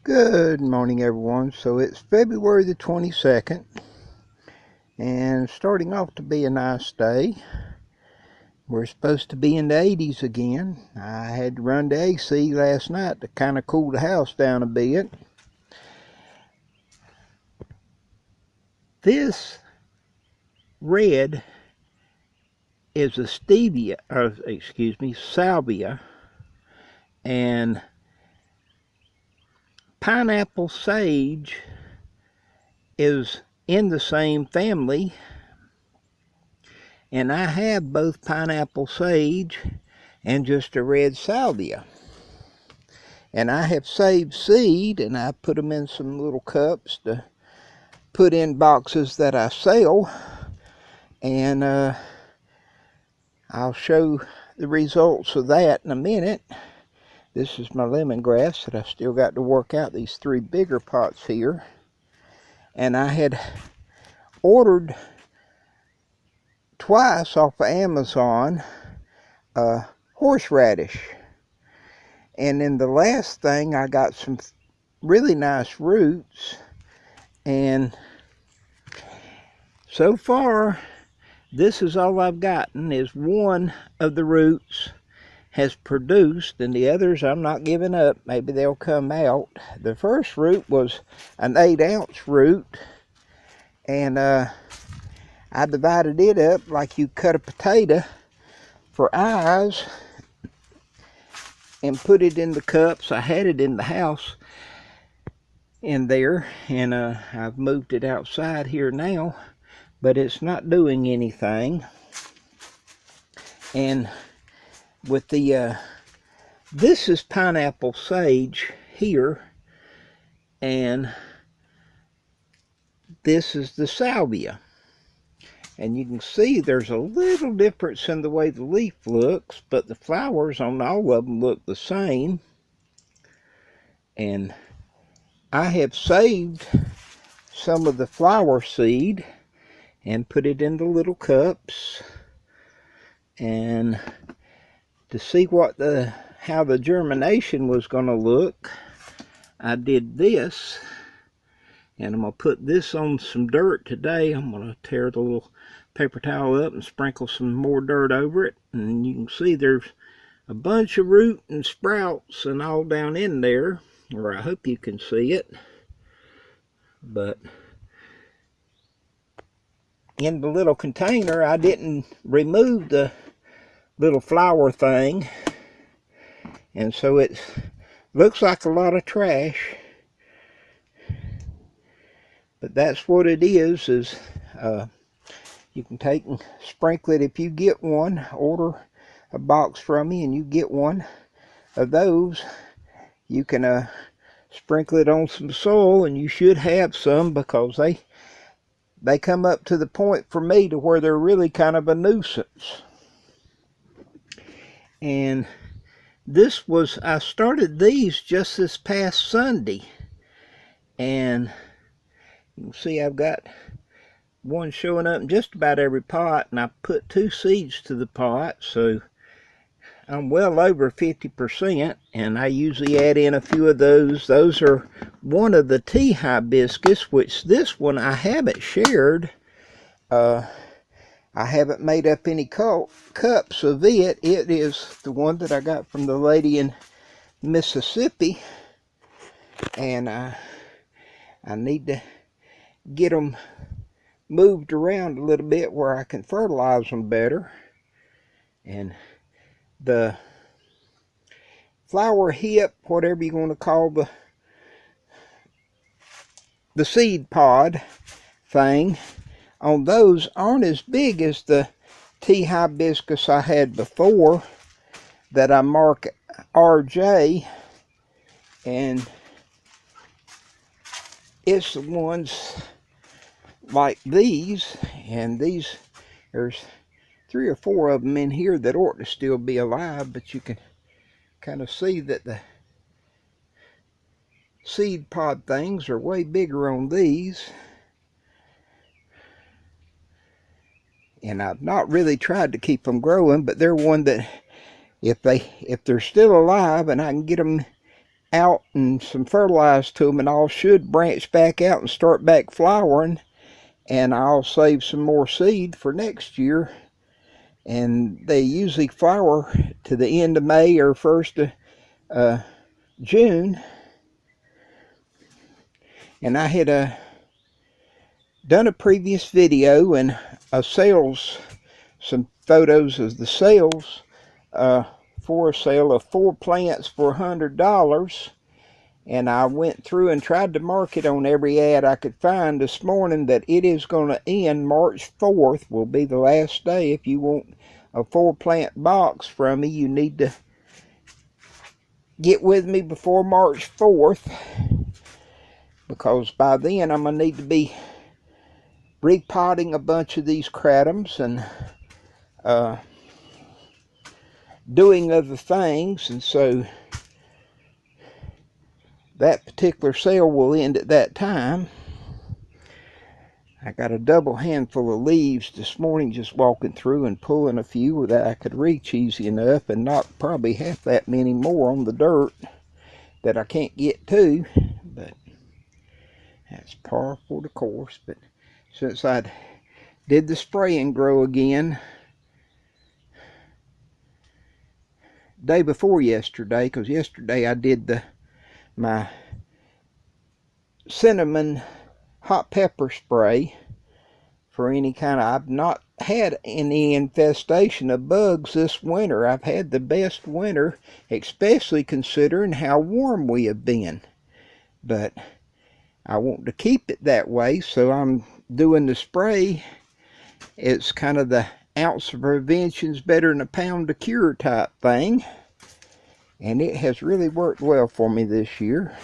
Good morning, everyone. So it's February the 22nd, and starting off to be a nice day. We're supposed to be in the 80s again. I had to run the AC last night to kind of cool the house down a bit. This red is a salvia, and pineapple sage is in the same family, and I have both pineapple sage and just a red salvia. And I have saved seed, and I put them in some little cups to put in boxes that I sell, and I'll show the results of that in a minute. This is my lemongrass that I still got to work out, these 3 bigger pots here. And I had ordered twice off of Amazon horseradish. And in the last thing I got some really nice roots, and so far this is all I've gotten, is one of the roots has produced, and the others I'm not giving up. Maybe they'll come out. The first root was an 8-ounce root, and I divided it up like you cut a potato for eyes and put it in the cups. I had it in the house in there, and I've moved it outside here now, but it's not doing anything. And with the this is pineapple sage here, and this is the salvia, and you can see there's a little difference in the way the leaf looks, but the flowers on all of them look the same. And I have saved some of the flower seed and put it in the little cups, and to see how the germination was going to look, I did this, and I'm going to put this on some dirt today. I'm going to tear the little paper towel up and sprinkle some more dirt over it, and you can see there's a bunch of root and sprouts and all down in there, or I hope you can see it. But in the little container, I didn't remove the little flower thing, and so it looks like a lot of trash, but that's what it is you can take and sprinkle it. If you get one, order a box from me and you get one of those, you can sprinkle it on some soil, and you should have some, because they come up to the point for me to where they're really kind of a nuisance. And I started these just this past Sunday, and you can see I've got one showing up in just about every pot, and I put 2 seeds to the pot, so I'm well over 50%, and I usually add in a few of those. Those are one of the tea hibiscus, which this one I haven't shared. I haven't made up any cups of it. It is the one that I got from the lady in Mississippi, and I need to get them moved around a little bit where I can fertilize them better. And the flower hip, whatever you want to call the seed pod thing, on those aren't as big as the tea hibiscus I had before that I mark RJ, and it's the ones like these, and there's 3 or 4 of them in here that ought to still be alive, but you can kind of see that the seed pod things are way bigger on these. And I've not really tried to keep them growing, but they're one that if they're still alive and I can get them out and some fertilizer to them and all should branch back out and start back flowering, and I'll save some more seed for next year. And they usually flower to the end of May or first of June. And I had done a previous video and some photos of the sales for a sale of 4 plants for $100. And I went through and tried to mark it on every ad I could find this morning that it is going to end March 4th, will be the last day. If you want a 4 plant box from me, you need to get with me before March 4th, because by then I'm going to need to be repotting a bunch of these cratums and doing other things. And so that particular sale will end at that time. I got a double handful of leaves this morning, just walking through and pulling a few that I could reach easy enough, and not probably half that many more on the dirt that I can't get to, but that's par for the course. But since I did the spray and grow again day before yesterday, because yesterday I did my cinnamon hot pepper spray for any kind of, I've not had any infestation of bugs this winter. I've had the best winter, especially considering how warm we have been. But I want to keep it that way, so I'm doing the spray. It's kind of the ounce of prevention's better than a pound of cure type thing. And it has really worked well for me this year.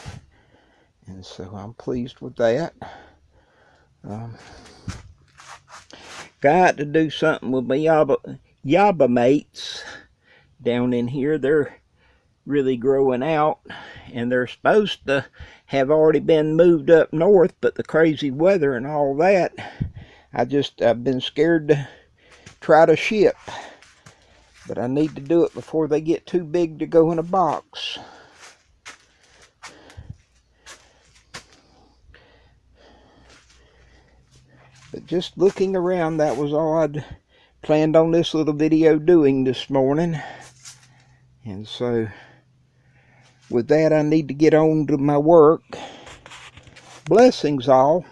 And so I'm pleased with that. Got to do something with my yaba mates down in here. They're really growing out, and they're supposed to have already been moved up north, but the crazy weather and all that, I've been scared to try to ship. But I need to do it before they get too big to go in a box. But just looking around, that was all I'd planned on this little video doing this morning. And so with that, I need to get on to my work. Blessings all.